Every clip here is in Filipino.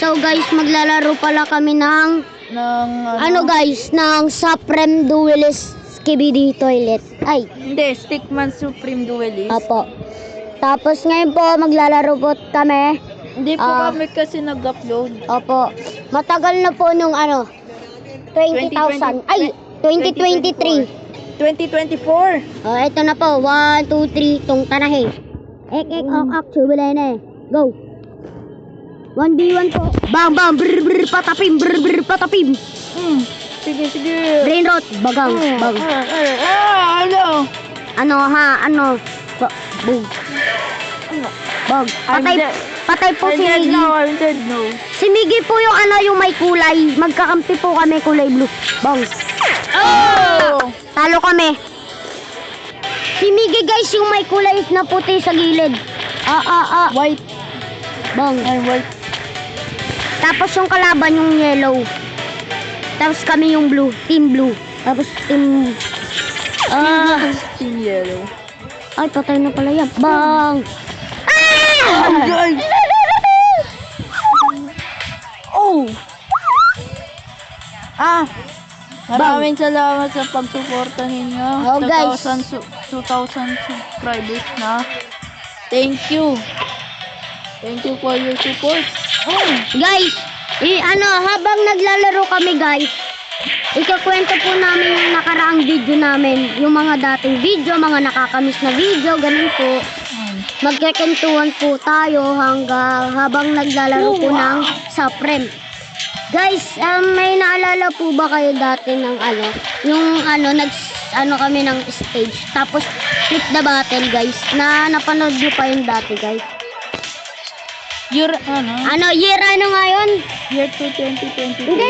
ito guys, maglalaro pala kami ng ano guys, ng Supreme Duelist Skibidi Toilet. Ay, hindi, Stickman Supreme Duelist. apo. Tapos ngayon po, maglalaro po kami. Hindi po kami kasi nag-upload. Opo. Matagal na po nung ano, 20,000. Ay, 2023. 2024. Oh, ito na po. 1, 2, 3. Tung tanahe. Ok, subulay na eh. Go. 1v1 po. Bang, bang, brr, brr, patapim, brr, brr, patapim. Sige, sige. Brain rot. Bagang, bang. Ano? Ano ha, ano. Boom. Bang. Patay po si Miggy. I'm dead now. Si Miggy po yung ano, yung may kulay. Magkakampi po kami kulay blue. Bang. Oh! Talo kami. Si Miggy guys, yung may kulay na puti sa gilid. White. Bang. I'm white. Tapos yung kalaban yung yellow. Tapos kami yung blue. Team blue. Tapos team... Team yellow. Ay, patay na pala yan. Bang. Oh! Maraming salamat sa pagsuporta ninyo. Oh, guys. 2,000 subscribers na. Thank you. Thank you for your support. Guys, habang naglalaro kami guys, ikakwento po namin yung nakaraang video namin. Yung mga dating video, mga nakakamiss na video, ganun po. Magkakentuhan po tayo habang naglalaro po ng Supreme. Guys, may naalala po ba kayo dati ng kami ng stage, tapos click the button guys, na napanood nyo pa yung dati guys? Year nga yun? Year 2022. Hindi,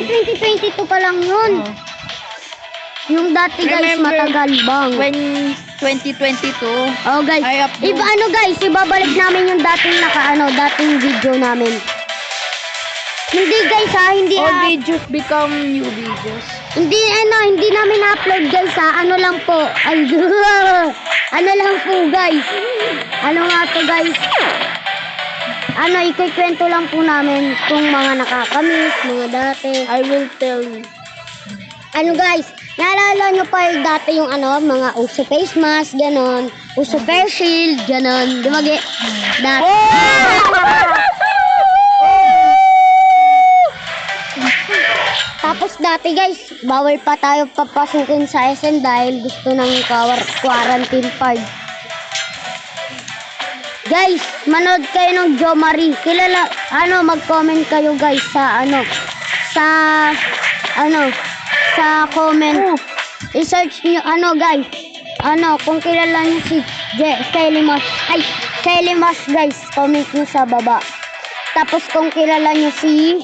2022 pa lang yun. Yung dati guys, Remember matagal bang. When 2022, Oh guys, I upload. guys, ibabalik namin yung dating video namin. Hindi guys hindi all videos become new videos. hindi namin upload guys ano lang po. Ay, ano lang po guys. Ano nga to guys? Ikukwento lang po namin kung mga nakakamiss, mga dati. I will tell you. Guys, naalala nyo pa yung dati yung mga uso face mask, ganon. Uso face shield, ganon. Di ba, dati. Tapos dati guys, bawal pa tayo papasukin sa SM dahil gusto ng quarantine card. Guys, manood kayo ng Jo Marie. Kilala, mag-comment kayo guys sa comment. I-search nyo, guys. Kung kilala nyo si Selimas guys, comment nyo sa baba. Tapos kung kilala nyo si,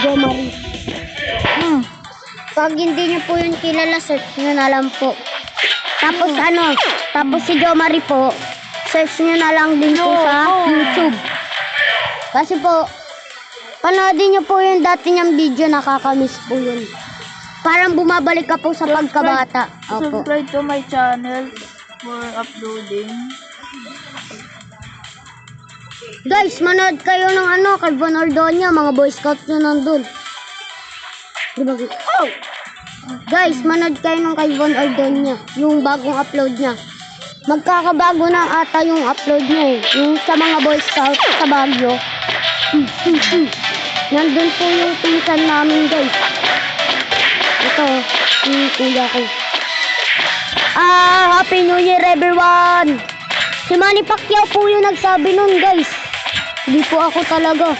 Jo Marie. Pag hindi nyo po yun kilala, search nyo na lang po. Tapos tapos si Jo Marie po, search nyo na lang din po sa YouTube. Kasi po, panoodin nyo po yung dati niyang video, nakakamiss po yun. Parang bumabalik ka po sa pagkabata. Opo. Subscribe to my channel for uploading. Guys, manood kayo ng kay Von Ordonia, mga Boy Scouts na nandun. Diba? Guys, manood kayo ng kay Von Ordonia, yung bagong upload niya. Magkakabago na ata yung upload niya eh. Yung sa mga Boy Scouts sa Baguio. Nandun po yung pinsan namin guys. Ito, yung kuya ko. Happy New Year everyone! Si Manny Pacquiao po yung nagsabi nun guys. Hindi po ako talaga.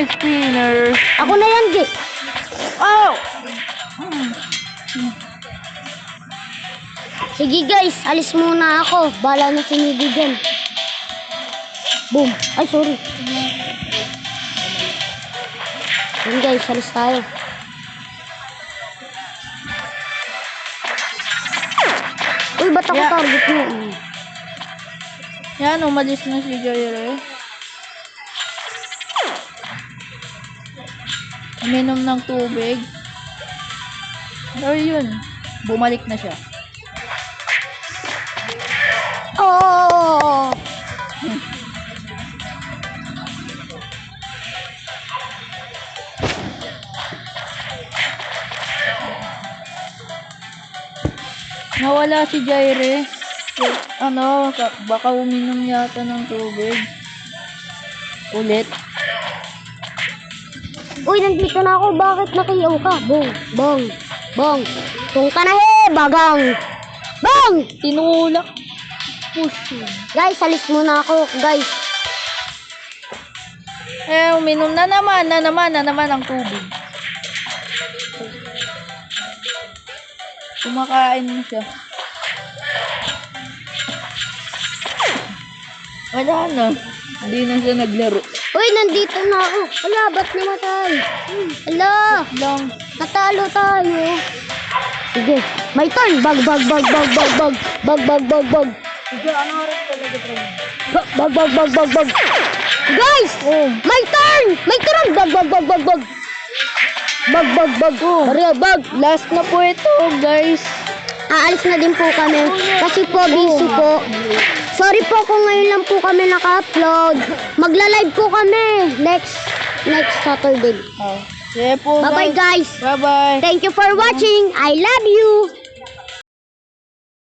Spinner. Ako na yan, G. Sige guys, alis muna ako. Bala na si Miggy dyan. Boom. Ay, sorry. Yan guys, alis tayo. Uy, ba't ako target mo? Yan, umalis na si Joyre. Uminom ng tubig. Ayun, bumalik na siya. Oh! nawawala si Jaire. Ano, baka uminom yata ng tubig. Ulit. Uy, nandito na ako. Bakit nakiyaw ka? Bong, bong, bong. Kung ka na bagang. Bong! Tinulak. Push yun. Guys, alis muna ako. Guys, Uminom na naman ang tubig. Kumakain na siya. Wala na. Hindi na siya naglaro. uy, nandito na ako. Wala, ba't namatay? Wala, Lang. natalo tayo. Sige, my turn. Bag, bag, bag, bag, bag, bag. Bag, bag, bag, bag. Sige, ano rin talaga bro? Bag, bag, bag, bag, bag. Guys, my turn. My turn. Bag, bag, bag, bag, bag. Bag, bag, bag. Maria, bag. Last na po ito, guys. Aalis na din po kami. Kasi po, busy po. Sorry po kung ngayon lang po kami naka-upload. Magla-live po kami next Saturday. Sige po, Bye-bye guys. Bye-bye. Thank you for watching. I love you.